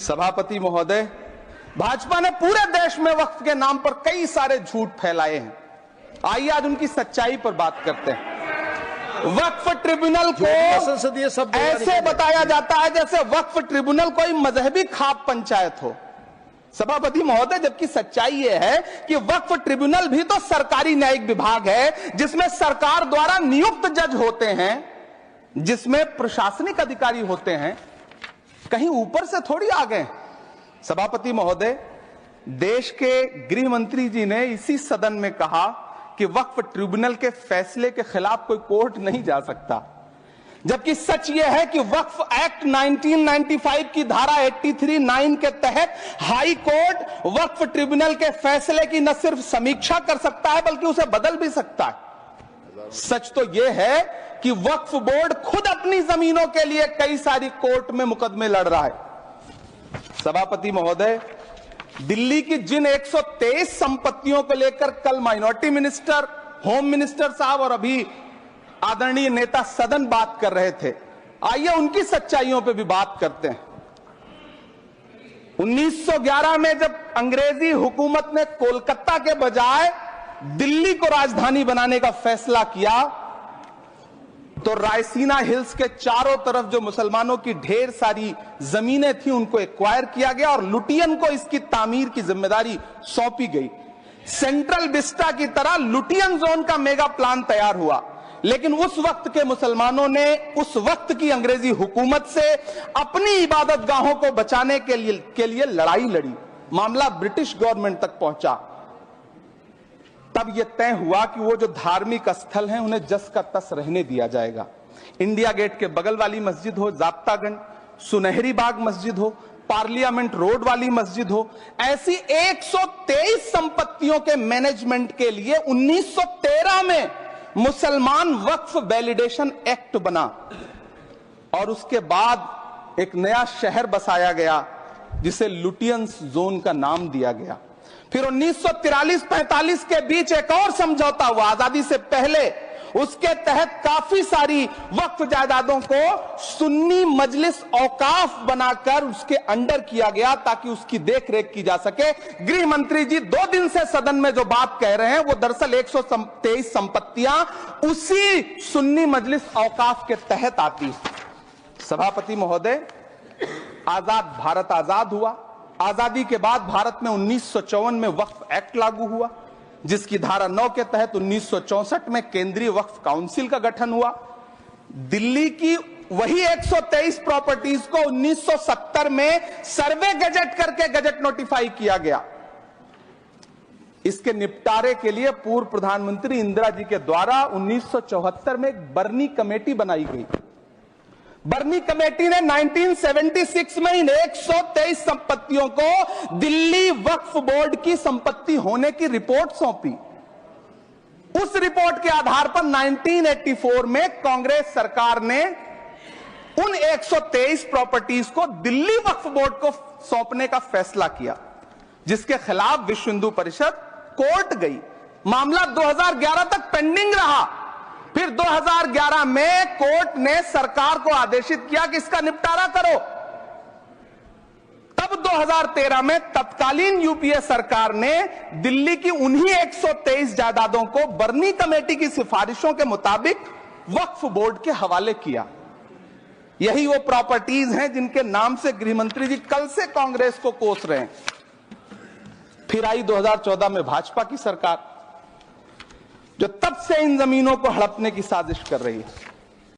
सभापति महोदय, भाजपा ने पूरे देश में वक्फ के नाम पर कई सारे झूठ फैलाए हैं। आइए आज उनकी सच्चाई पर बात करते हैं। वक्फ ट्रिब्यूनल को संसदीय शब्द ऐसे बताया जाता है जैसे वक्फ ट्रिब्यूनल कोई मजहबी खाप पंचायत हो। सभापति महोदय, जबकि सच्चाई यह है कि वक्फ ट्रिब्यूनल भी तो सरकारी न्यायिक विभाग है, जिसमें सरकार द्वारा नियुक्त जज होते हैं, जिसमें प्रशासनिक अधिकारी होते हैं, कहीं ऊपर से थोड़ी आ गए। सभापति महोदय, देश के गृह मंत्री जी ने इसी सदन में कहा कि वक्फ ट्रिब्यूनल के फैसले के खिलाफ कोई कोर्ट नहीं जा सकता, जबकि सच यह है कि वक्फ एक्ट 1995 की धारा 83(9) के तहत हाई कोर्ट वक्फ ट्रिब्यूनल के फैसले की न सिर्फ समीक्षा कर सकता है बल्कि उसे बदल भी सकता है। सच तो यह है कि वक्फ बोर्ड खुद अपनी जमीनों के लिए कई सारी कोर्ट में मुकदमे लड़ रहा है। सभापति महोदय, दिल्ली की जिन 123 संपत्तियों को लेकर कल माइनॉरिटी मिनिस्टर, होम मिनिस्टर साहब और अभी आदरणीय नेता सदन बात कर रहे थे, आइए उनकी सच्चाइयों पे भी बात करते हैं। 1911 में जब अंग्रेजी हुकूमत ने कोलकाता के बजाय दिल्ली को राजधानी बनाने का फैसला किया, तो रायसीना हिल्स के चारों तरफ जो मुसलमानों की ढेर सारी जमीनें थी उनको एक्वायर किया गया और लुटियन को इसकी तामीर की जिम्मेदारी सौंपी गई। सेंट्रल विस्टा की तरह लुटियन जोन का मेगा प्लान तैयार हुआ, लेकिन उस वक्त के मुसलमानों ने उस वक्त की अंग्रेजी हुकूमत से अपनी इबादत गाहों को बचाने के लिए लड़ाई लड़ी। मामला ब्रिटिश गवर्नमेंट तक पहुंचा। तब यह तय हुआ कि वो जो धार्मिक स्थल हैं उन्हें जस का तस रहने दिया जाएगा। इंडिया गेट के बगल वाली मस्जिद हो, जाप्तागंज, सुनहरी बाग मस्जिद हो, पार्लियामेंट रोड वाली मस्जिद हो, ऐसी 123 संपत्तियों के मैनेजमेंट के लिए 1913 में मुसलमान वक्फ वैलिडेशन एक्ट बना और उसके बाद एक नया शहर बसाया गया जिसे लुटियंस जोन का नाम दिया गया। फिर 1943-45 के बीच एक और समझौता हुआ आजादी से पहले, उसके तहत काफी सारी वक्फ जायदादों को सुन्नी मजलिस औकाफ बनाकर उसके अंडर किया गया ताकि उसकी देखरेख की जा सके। गृह मंत्री जी 2 दिन से सदन में जो बात कह रहे हैं वो दरअसल 123 संपत्तियां उसी सुन्नी मजलिस औकाफ के तहत आती। सभापति महोदय, आजाद भारत आजाद हुआ। आजादी के बाद भारत में 1954 में वक्फ एक्ट लागू हुआ, जिसकी धारा 9 के तहत 1964 में केंद्रीय वक्फ काउंसिल का गठन हुआ। दिल्ली की वही 123 प्रॉपर्टीज को 1970 में सर्वे गजट करके गजट नोटिफाई किया गया। इसके निपटारे के लिए पूर्व प्रधानमंत्री इंदिरा जी के द्वारा 1974 में एक बर्नी कमेटी बनाई गई। बर्नी कमेटी ने 1976 में इन 123 संपत्तियों को दिल्ली वक्फ बोर्ड की संपत्ति होने की रिपोर्ट सौंपी। उस रिपोर्ट के आधार पर 1984 में कांग्रेस सरकार ने उन 123 प्रॉपर्टीज को दिल्ली वक्फ बोर्ड को सौंपने का फैसला किया, जिसके खिलाफ विश्व हिंदू परिषद कोर्ट गई। मामला 2011 तक पेंडिंग रहा। फिर 2011 में कोर्ट ने सरकार को आदेशित किया कि इसका निपटारा करो। तब 2013 में तत्कालीन यूपीए सरकार ने दिल्ली की उन्हीं 123 जायदादों को बर्नी कमेटी की सिफारिशों के मुताबिक वक्फ बोर्ड के हवाले किया। यही वो प्रॉपर्टीज हैं जिनके नाम से गृह मंत्री जी कल से कांग्रेस को कोस रहे हैं। फिर आई 2014 में भाजपा की सरकार, जो तब से इन जमीनों को हड़पने की साजिश कर रही है।